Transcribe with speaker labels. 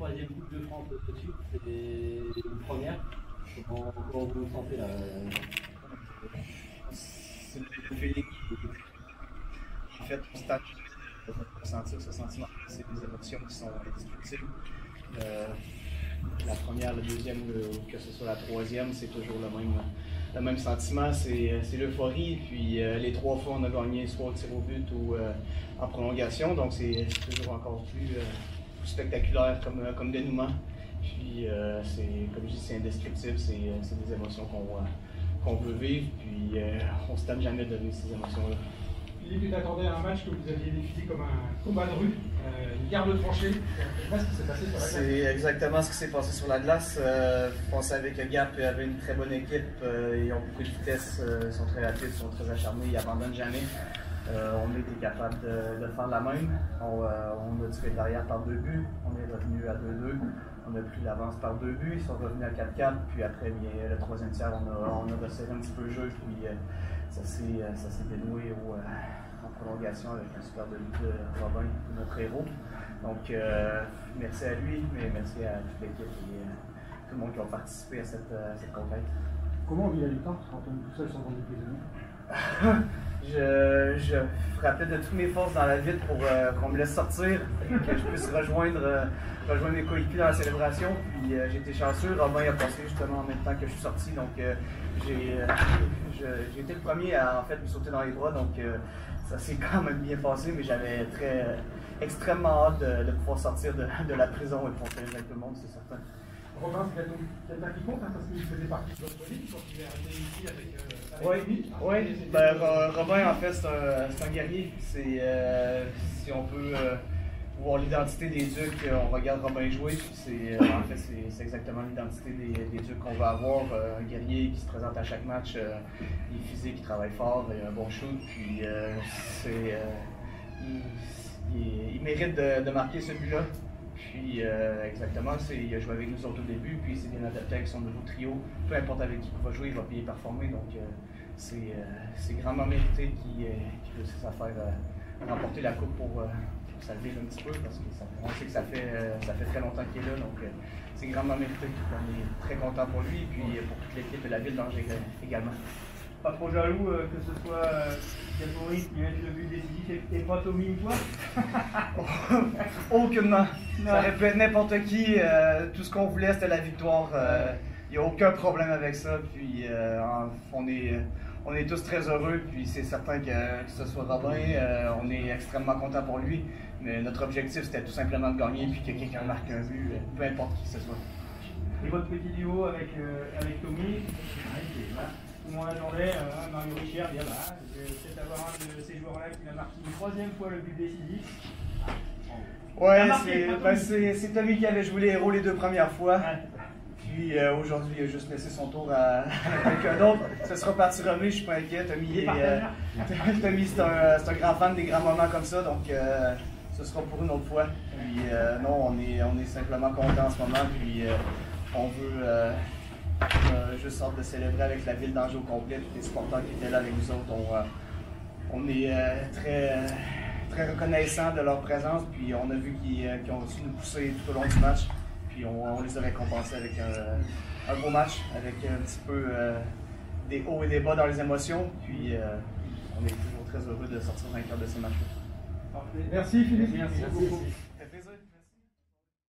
Speaker 1: troisième Coupe de France de suite, c'est une première. Comment vous vous sentez là?
Speaker 2: C'est le feeling qui en fait constant de ressentir ce sentiment. C'est des émotions qui sont indescriptibles. La première, la deuxième, que ce soit la troisième, c'est toujours le même sentiment, c'est l'euphorie. Puis les trois fois, on a gagné soit au tir au but ou en prolongation, donc c'est toujours encore plus spectaculaire comme dénouement. Puis comme je dis, c'est indescriptible, c'est des émotions qu'on veut vivre, puis on se tente jamais de vivre ces émotions-là.
Speaker 3: Philippe, tu t'attendais à un match que vous aviez défini comme un combat de rue, une guerre de tranchées. Je sais pas ce qui s'est passé sur la glace.
Speaker 2: C'est exactement ce qui s'est passé sur la glace. Je pensais avec que Gap avait une très bonne équipe. Ils ont beaucoup de vitesse, ils sont très rapides, ils sont très acharnés, ils n'abandonnent jamais. On a été capable de faire la même. On a tiré de l'arrière par 2 buts. On est revenu à 2-2. On a pris l'avance par 2 buts. Ils sont revenus à 4-4. Puis après, bien, le troisième tiers, on a resserré un petit peu le jeu. Puis ça s'est dénoué en prolongation avec un super but de Robin, notre héros. Donc, merci à lui, mais merci à toute l'équipe et tout le monde qui a participé à cette conquête.
Speaker 3: Comment on vit la victoire quand on est tout seul sans prendre des prisonniers?
Speaker 2: Je frappais de toutes mes forces dans la vitre pour qu'on me laisse sortir, que je puisse rejoindre mes coéquipiers dans la célébration. Puis j'ai été chanceux, Robin a passé justement en même temps que je suis sorti, donc j'ai été le premier à en fait me sauter dans les bras, donc ça s'est quand même bien passé, mais j'avais extrêmement hâte de pouvoir sortir de la prison et de partager avec tout le monde, c'est certain.
Speaker 3: Robin, c'est quelqu'un qui compte, hein, parce qu'il faisait partie de votre ligue quand il est arrivé ici avec
Speaker 2: Oui. Ben, Robin, en fait, c'est un guerrier. Si on peut voir l'identité des Ducs, on regarde Robin jouer. En fait, c'est exactement l'identité des Ducs qu'on va avoir. Un guerrier qui se présente à chaque match, il est physique, il travaille fort, il a un bon shoot. Puis il mérite de marquer ce but-là. Puis exactement, il a joué avec nous autres au début, puis il s'est bien adapté avec son nouveau trio. Peu importe avec qui il va jouer, il va payer performer. Donc c'est grandement mérité qu'il réussisse à faire remporter la coupe pour ça le vivre un petit peu, parce qu'on sait que ça fait très longtemps qu'il est là. Donc c'est grandement mérité. On est très content pour lui, puis pour toute l'équipe et la ville d'Angers également.
Speaker 4: Pas trop jaloux que ce soit Gabory qui mette le but décisif et pas Tommy ou toi?
Speaker 2: Aucunement. Ça aurait pu être n'importe qui. Tout ce qu'on voulait, c'était la victoire. Il n'y a aucun problème avec ça. Puis on est tous très heureux. Puis c'est certain que ce soit Robin, on est extrêmement content pour lui. Mais notre objectif, c'était tout simplement de gagner puis que quelqu'un marque un but, peu importe qui que ce soit.
Speaker 4: Et votre petit duo avec Tommy, tout le monde attendait, Mario Richard dit peut-être avoir un de ces joueurs-là qui va marquer une 3e fois le but décisif.
Speaker 2: Ouais, c'est Tommy qui avait joué les héros les 2 premières fois. Ouais. Puis aujourd'hui, il a juste laissé son tour à quelqu'un d'autre. Ce sera parti remis, je suis pas inquiet. Tommy c'est un grand fan des grands moments comme ça, donc ce sera pour une autre fois. Puis non, on est simplement content en ce moment. Puis on veut juste hâte de célébrer avec la ville d'Angers au complet, tous les supporters qui étaient là avec nous autres. On est très reconnaissants de leur présence, puis on a vu qu'ils ont su nous pousser tout au long du match, puis on les a récompensés avec un beau match, avec un petit peu des hauts et des bas dans les émotions, puis on est toujours très heureux de sortir vainqueur de ces matchs-là.
Speaker 3: Merci Philippe.
Speaker 4: Merci beaucoup.